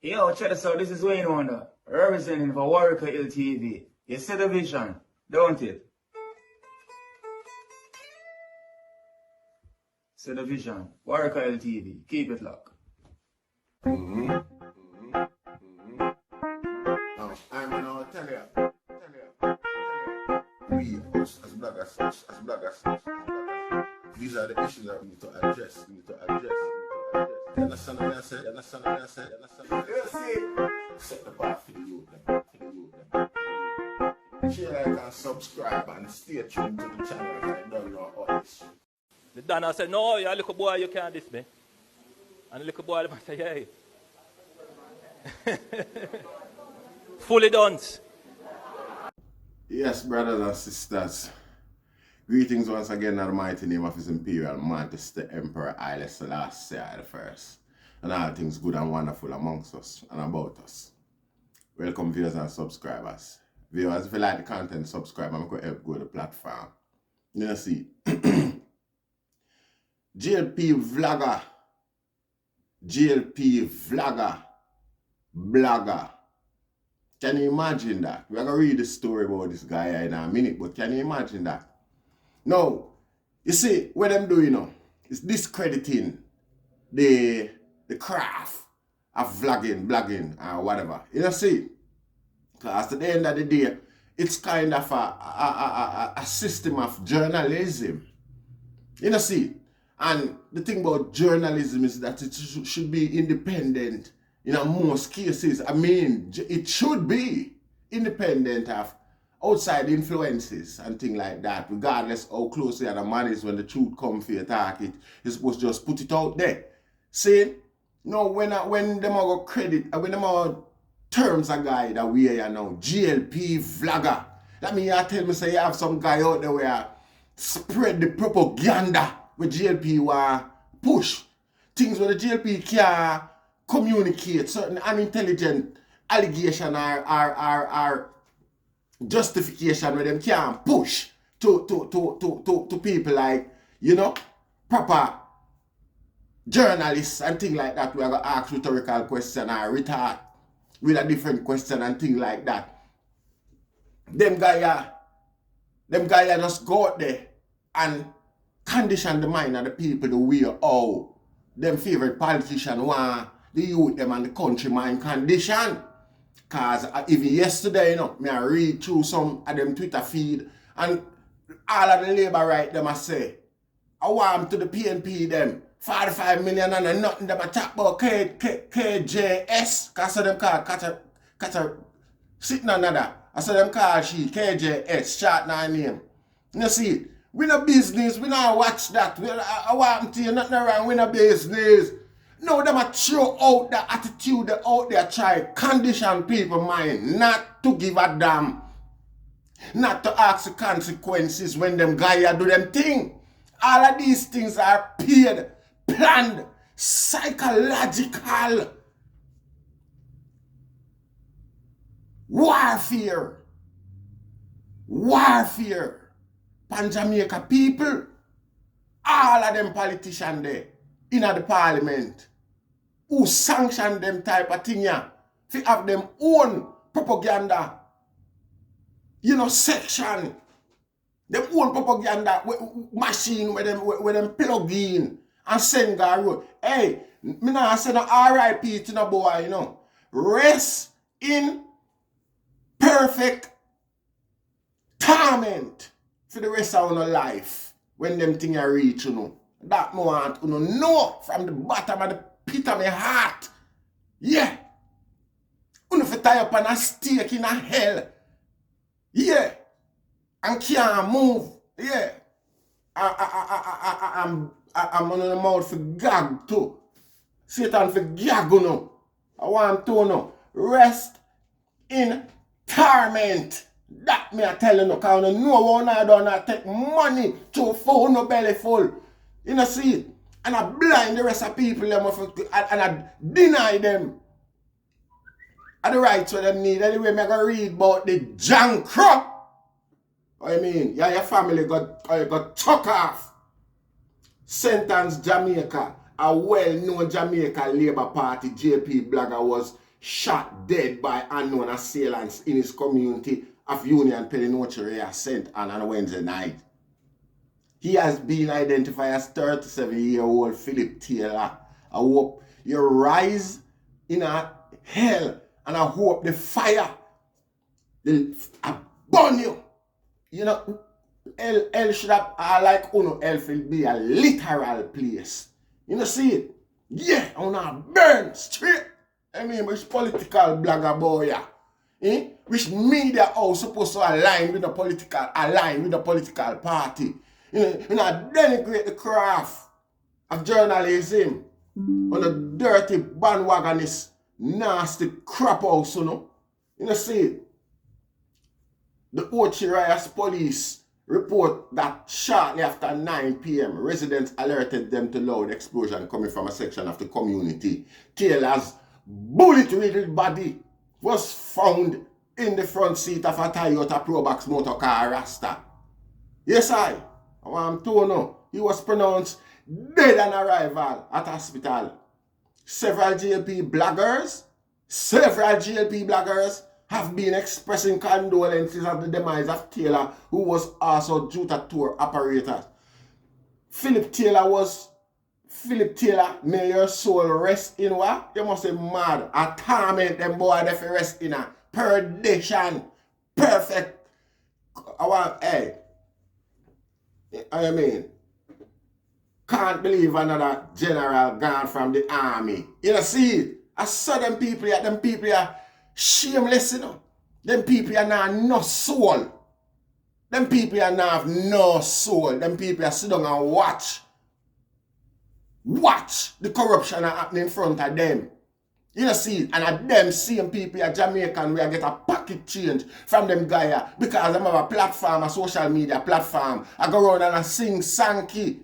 Yo, check this out. This is Wayne Wonder, representing for Warrior LTV. You see the vision, don't it? See the vision. Warrior LTV. Keep it locked. Now, I'm gonna tell you. We, as bloggers, these are the issues that we need to address. You understand what I said? You see? Set the bar for the youth. Share, like, and subscribe, and stay tuned to the channel. I don't know all this shit. The Dana said, no, you're a little boy, you can't diss me. And the little boy said, yeah. Fully done. Yes, brothers and sisters. Greetings once again in the mighty name of His Imperial Majesty Emperor Haile Selassie I, and all things good and wonderful amongst us and about us. Welcome viewers and subscribers. Viewers, if you like the content, subscribe and make help grow the platform. You see, GLP vlogger, blogger. Can you imagine that? We're going to read the story about this guy in a minute, but can you imagine that? Now, you see, what I'm doing is discrediting the craft of vlogging, blogging, or whatever. You see? Because at the end of the day, it's kind of a system of journalism. You see? And the thing about journalism is that it should be independent in most cases. I mean, it should be independent of outside influences and things like that, regardless how close the other man is. When the truth comes for you talk it, you're supposed to just put it out there. See? No, when them all credit, when them all terms a guy that we are now, GLP vlogger. That means you tell me say you have some guy out there where spread the propaganda with GLP will push. Things where the GLP can communicate certain unintelligent allegation or justification where them can push to people like, you know, proper journalists and things like that. We are going to ask rhetorical question or retort with a different question and things like that. Them guys just go out there and condition the mind of the people the way how them favorite politician want the youth them and the country mind condition. Cause even yesterday, you know, me I read through some of them Twitter feed and all of the labor right them I say, I want to the PNP them 45 million and nothing them I talk about KJS, cause I them call sitting another. I saw them call she KJS, short nine name. You see, we no business, we not watch that. I want to you nothing wrong, we no business. No, them a throw out the attitude out there, try condition people mind not to give a damn. Not to ask the consequences when them guys do them thing. All of these things are paid, planned, psychological warfare. Pan Jamaica people, all of them politicians there in the parliament who sanction them type of thing yeah, to have them own propaganda, you know, section, them own propaganda machine where them plug in and send guy road. Hey, me nah say no RIP to no boy, you know. Rest in perfect torment for the rest of our life when them things are reach, you know. That me want you know from the bottom of the pit of my heart. Yeah. You fi tie up on a stake in a hell. Yeah. And can't move. Yeah. I'm on the mouth for gag too. Satan for gag, you know. I want to know. Rest in torment. That me I tell you no, cause you know one I don't take money to phone no belly full. You know see it? And I blind the rest of people them and I deny them the rights what them need. Anyway, me go read about the junk crop. What I mean? Yeah, your family got tuck off. Sentence Jamaica. A well-known Jamaica Labour Party JP blogger was shot dead by unknown assailants in his community of Union Peninsula sent on a Wednesday night. He has been identified as 37-year-old Phillip Taylor. I hope you rise in a hell, and I hope the fire will burn you. You know, hell should have, like UNU, hell will be a literal place. You know, see it? Yeah, I wanna burn straight. I mean, which political blogger boy, yeah? Which media house supposed to align with the political party. You know, denigrate the craft of journalism on the dirty bandwagonist, nasty crap house, you know. You know, see it? The Ochirayas police report that shortly after 9 p.m., residents alerted them to loud explosion coming from a section of the community. Taylor's bullet-riddled body was found in the front seat of a Toyota Probox motor car Rasta. Yes, I want to know. He was pronounced dead on arrival at hospital. Several GLP bloggers have been expressing condolences at the demise of Taylor, who was also Juta tour operator. Phillip Taylor, may your soul rest in what? You must be mad. A torment them boy they rest in a perdition. Perfect. I mean, can't believe another general gone from the army. You know, see it? I saw them people are shameless, you know. Them people are not no soul. Them people are not have no soul. Them people are sit down and watch the corruption happening in front of them. You know, see, and at them same people are Jamaican, we get a pocket change from them guy because them have a platform, a social media platform. I go around and I sing Sankey.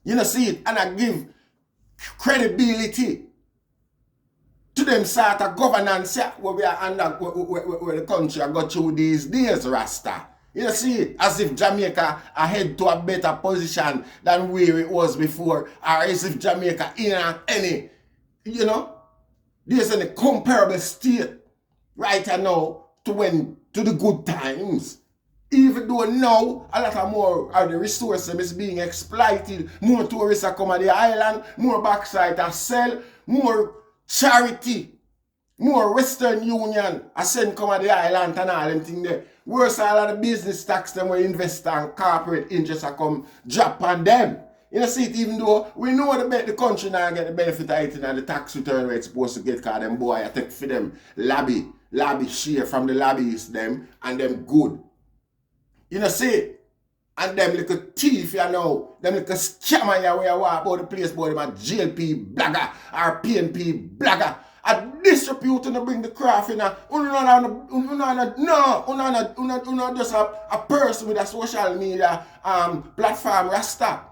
You know, see it, and I give credibility to them sort of governance where we are under, where the country I got through these days, Rasta. You know, see it, as if Jamaica ahead to a better position than where it was before, or as if Jamaica in any, you know, there's any comparable state right now to the good times. Even though now a lot of more of the resources is being exploited, more tourists are coming to the island, more backside are sell, more charity, more Western Union are send come to the island and all them things there. Worse, all of the business tax them where investor and corporate interests are come drop on them. You know, see it, even though we know the country now get the benefit of it and the tax return rate supposed to get, because them boy I take for them lobby share from the lobbyists them and them good. You know, see it? And them little thief, you know, them little scammer you where you walk about the place, boy, them a GLP blogger or PNP blogger. I disrepute to bring the craft in. No, just a person with a social media platform, Rasta.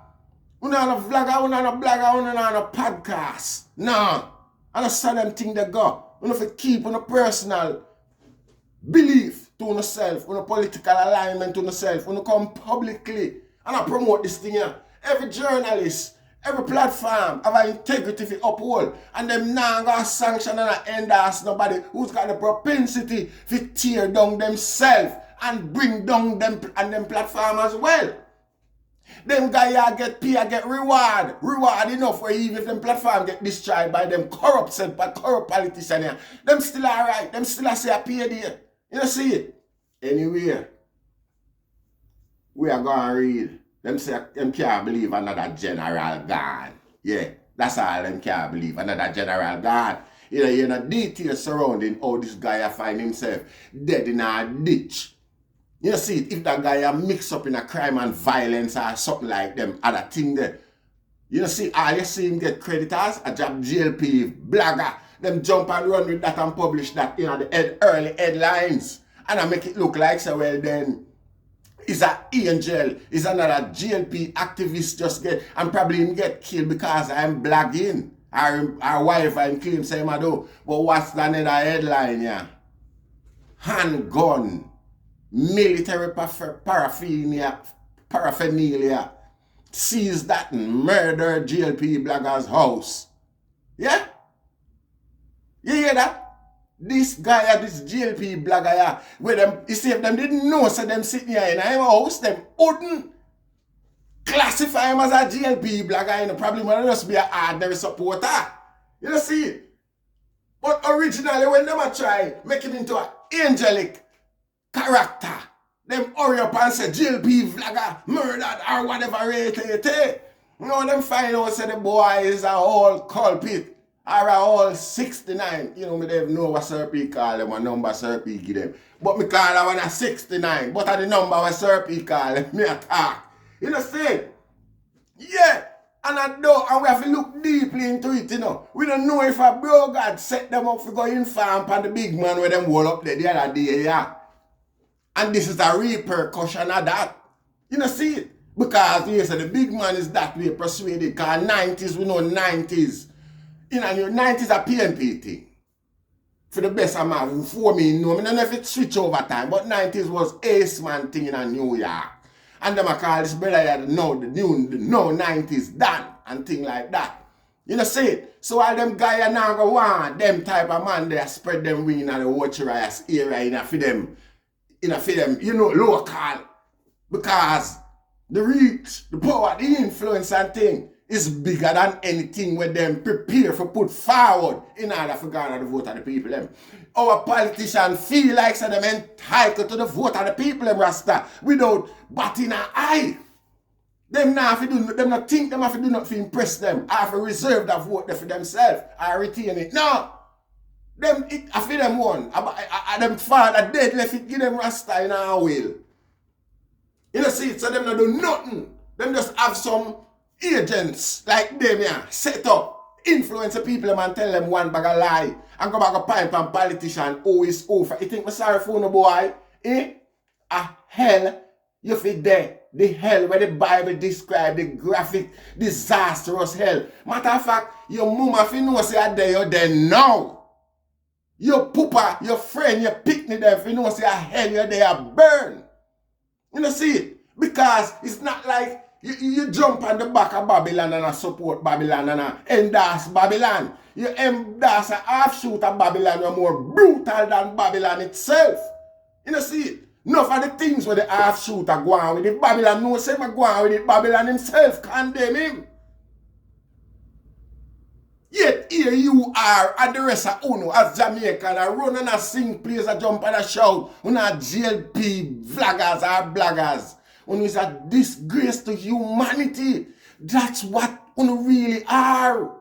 Una a vlogger, una a blogger, una a podcast. No. I don't see them thing they go. Una have to keep on a personal belief to yourself, on a political alignment to yourself, on come publicly and I promote this thing here. Every journalist, every platform have an integrity to uphold, and them now gonna sanction and endorse nobody who's got the propensity to tear down themselves and bring down them and them platform as well. Them guys get pay, get reward enough for even if them platform get destroyed by them corrupt politicians here. Them still alright, them still say a pay there. You know, see it? Anyway, we are going to read. Them say them can't believe another general gone. Yeah, that's all them can't believe. Another general gone. You know, details surrounding how this guy find himself dead in a ditch. You know, see it? If that guy mixed up in a crime and violence or something like them other thing there. You know, see, all you see him get creditors, a job GLP, blogger. Them jump and run with that and publish that in the early headlines. And I make it look like, so well then, is an angel, is another GLP activist just get, and probably him get killed because I'm blagging. Our wife and claim say him I do. But what's the another headline, yeah? Handgun, military paraphernalia, sees that murder GLP blogger's house. Yeah? You hear that? This guy, this GLP blogger, where them, you see, if them didn't know, so them sitting here in a house, them wouldn't classify him as a GLP blogger, and probably might just be an ordinary supporter. You know, see it? But originally, when them try make him into an angelic character, them hurry up and say GLP vlogger, murdered, or whatever it. You know, them find out say the boy is a whole culprit. Or a whole 69. You know, me don't know what Sir P call them, what number Sir P give them. But me call that one a 69. But at the number what Sir P call them, me attack. You know, say? Yeah. And I know, and we have to look deeply into it, you know. We don't know if a bro God set them up for going farm on the big man where them wall up there the other day, yeah. And this is a repercussion of that. You know, see it? Because, yes, the big man is that way persuaded. Because 90s, we know 90s. You know, 90s a PNP thing. For the best of my, for me, no, I don't know if it switch over time, but 90s was Ace Man thing in New York. And them I call this brother that know the new 90s done and thing like that. You know, see it? So all them guys now go want them type of man they spread them wing in the watch rice area for them, you know, local. Because the reach, the power, the influence and thing is bigger than anything where them prepare for put forward in order for garner the vote of the people. Them. Our politicians feel like so them entitled to the vote of the people, them Rasta, without batting an eye. Them now have to do, them not think them have to do nothing to impress them. Have to reserve that vote for themselves. I retain it. No. Them, I feel them one. Them father dead left it, give them Rasta in our will. You know, see it, so them not do nothing. Them just have some agents like them here, set up, influence the people and tell them one bag of lie and go back a pipe and politician always over. You think me sorry for no boy? Eh? A hell you fit there. The hell where the Bible describe the graphic, disastrous hell. Matter of fact, your mama if you know say you're there now. Your pooper, your friend, your picnic there if you know say a hell you're there burn. You know see it? Because it's not like you jump on the back of Babylon and support Babylon and endorse Babylon. You endorse a half-shoot of Babylon are more brutal than Babylon itself. You know see it? Enough of the things where the half-shooter go on with it. Babylon no say go on with it. Babylon himself condemn him. Yet here you are at the rest of UNU as Jamaican and run and sing, plays a jump and a shout. Una GLP vloggers or bloggers. UNU is a disgrace to humanity. That's what UNU really are.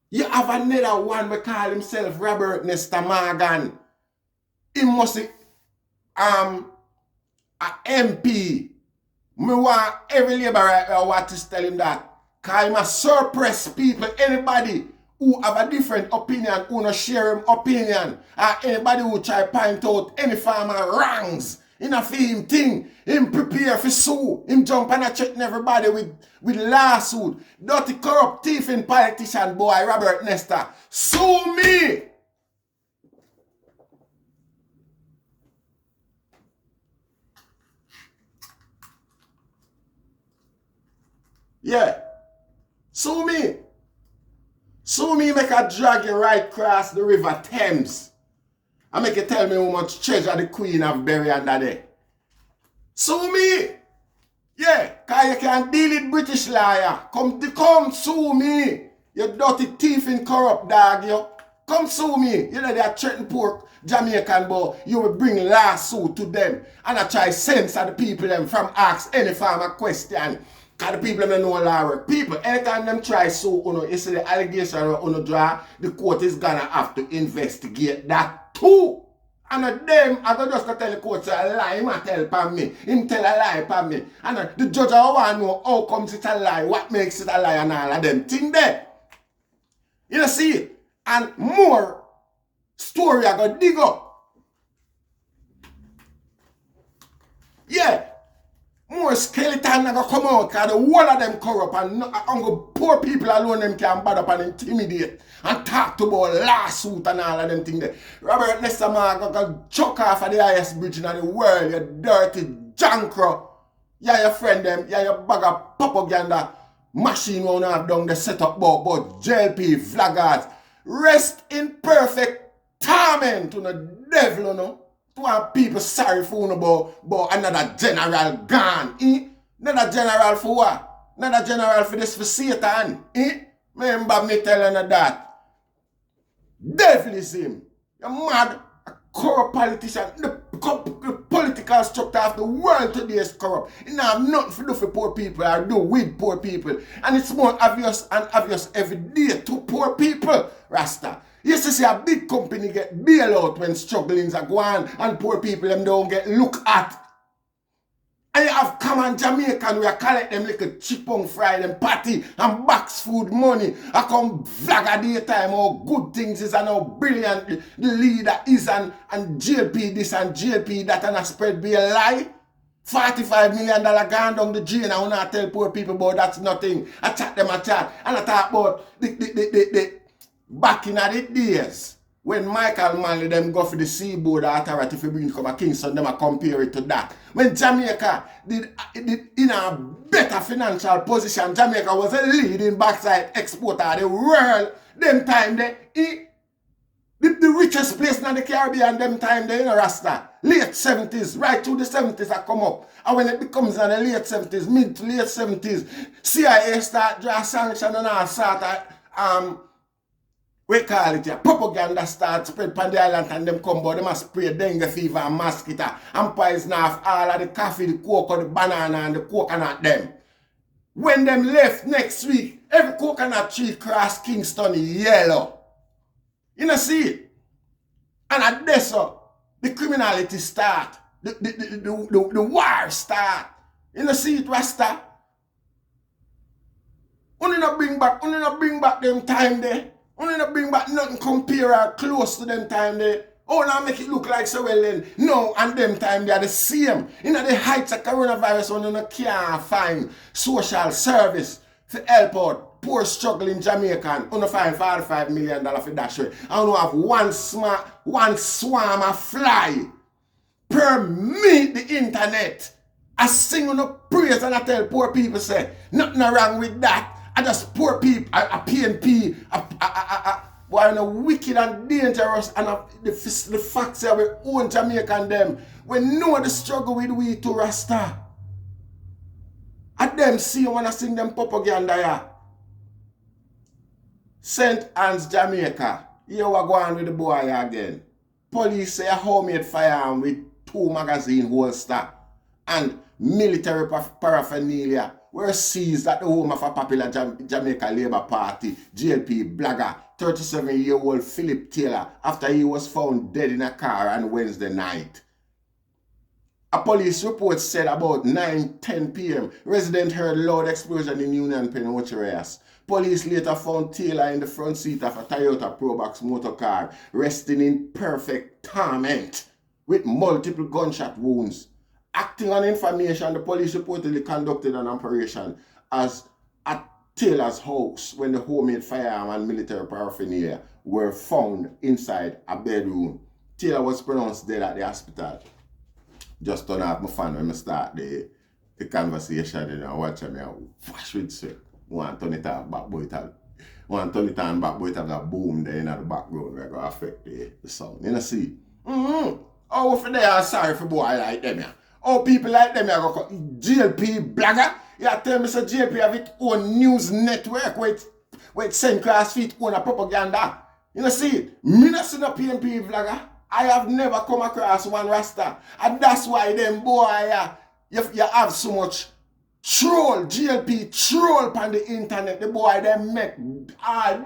You have another one who call himself Robert Nesta Morgan. He must be a MP. Me want every labor right now want to tell him that. Because he must suppress people, anybody who have a different opinion, who not share him opinion, or anybody who try to point out any farmer wrongs. In a him thing, him prepare for sue, him jump and threaten everybody with lawsuit. Dirty corrupt thief and politician boy Robert Nesta. Sue me! Yeah. Sue me. Sue me make a drag you right across the river Thames. And make you tell me how much treasure the queen have buried under there. Sue me. Yeah, because you can deal with British liar. Come sue me. You dirty thief and corrupt dog, you. Come sue me. You know they are threatening poor Jamaican boy. You will bring lawsuit to them. And I try censor the people them from ask any farmer question. Because the people them know law work. People, anytime them try sue UNU, you see the allegation of UNU draw, the court is gonna have to investigate that too. And them, I go just to tell the court say a lie, him a tell upon me. Him tell a lie upon me. And the judge I want to know how comes it a lie, what makes it a lie and all of them thing there. You know see it? And more story I go dig up. Yeah. More skeleton are going to come out because the whole of them corrupt and poor people alone them can bad up and intimidate and talk to about lawsuit and all of them things there. Robert Nesta Morgan going to chuck off of the highest bridge in the world, you dirty jankro. Yeah, your friend them, yeah, your bag of propaganda machine one have done the setup about JLP, vloggers, rest in perfect torment to the devil, you know. To want people sorry for you about another general gone. Another general for what? Another general for this for Satan. Remember me telling you that. Devil is him. You're mad. A corrupt politician. The political structure of the world today is corrupt. It don't have nothing to do for poor people or do with poor people. And it's more obvious and obvious every day to poor people, Rasta. You used to see a big company get bailed out when strugglings are going and poor people them don't get looked at. And you have common Jamaican where collect them little chipong fry them patty and box food money. I come vlog a daytime how good things is and how brilliant the leader is and JLP this and JLP that and I spread be a lie. $45 million gone down the drain and I want to tell poor people about that's nothing. I chat them a chat and I talk about the back in the days. When Michael Manley them go for the Seaboard Authority for bring come a Kingston, them a compare it to that. When Jamaica did in a better financial position, Jamaica was a leading backside exporter of the world. Them time they the richest place in the Caribbean, them time they in a Rasta. Late 70s, right through the 70s I come up. And when it becomes in the late 70s, mid to late 70s, CIA start draw sanction and all sort of we call it propaganda start spread pan the island and them come but them a spray dengue fever and mosquito and poison off all of the coffee, the cocoa, the banana and the coconut them. When them left next week, every coconut tree cross Kingston yellow. You know see it? And at this the criminality start. The war start. You know see it, Rasta? Only not bring back them time there. Only not bring back nothing compare or close to them time there. Oh, now make it look like so well then. No, and them time they are the same. In the heights of coronavirus, when you can't find social service to help out poor struggling Jamaican. You find $45 million for that way. And you have one swarm of fly permit the internet. I sing on the praise and I tell poor people say, nothing wrong with that. I just poor people, a PNP, who are wicked and dangerous, and the facts are we own Jamaican them. We know the struggle with we to Rasta. At them see when I sing them propaganda ya. St. Anne's, Jamaica. Here we go on with the boy again. Police say a homemade firearm with 2 magazine holster and military paraphernalia were seized at the home of a popular Jamaica Labour Party JLP blogger, 37-year-old Phillip Taylor, after he was found dead in a car on Wednesday night. A police report said about 9:10 p.m. residents heard loud explosion in G&Nman. Police later found Taylor in the front seat of a Toyota Probox motor car, resting in perfect torment with multiple gunshot wounds. Acting on information, the police reportedly conducted an operation at Taylor's house when the homemade firearm and military paraphernalia were found inside a bedroom. Taylor was pronounced dead at the hospital. Just turn off my phone when I start the conversation and I watch me and wash with sir. Want to turn it on back, boy, it have boom there in the background where it will affect the sound. You know see? Oh, for they are sorry for boy like them yeah. Oh, people like them, JLP blogger. Yeah, tell me, so JLP have its own news network where it send class feet own a propaganda. You know, see it? Me not see no PNP vlogger. I have never come across one Rasta. And that's why them boy, you have so much troll, JLP troll on the internet. The boy, they make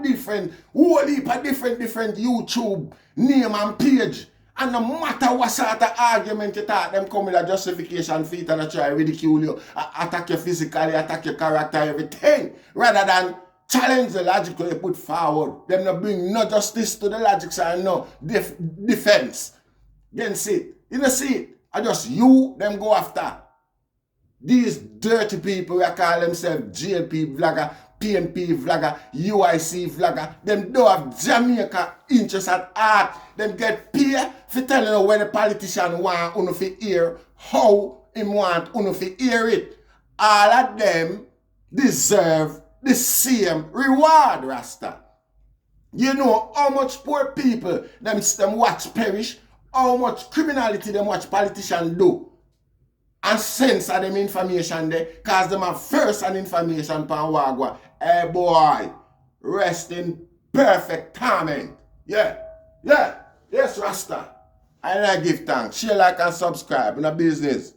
different, whole heap of different YouTube name and page. And no matter what sort of argument you talk, them come with a justification for it and I try to ridicule you, attack you physically, attack your character, everything. Rather than challenge the logic you put forward. Them not bring no justice to the logic and no defense. Then see it. You know see it. I just you, them go after. These dirty people who call themselves JLP vlogger, PNP vlogger, UIC vlogger, them don't have Jamaica interest at heart. Them get paid for telling you when the politician want you to hear, how him want you to hear it. All of them deserve the same reward, Rasta. You know how much poor people them watch perish, how much criminality them watch politicians do, and censor them information there, cause them have first and information pan wagwa. Hey boy, rest in perfect torment. Yeah, yes, Rasta. I give thanks. Share, like, and subscribe in a business.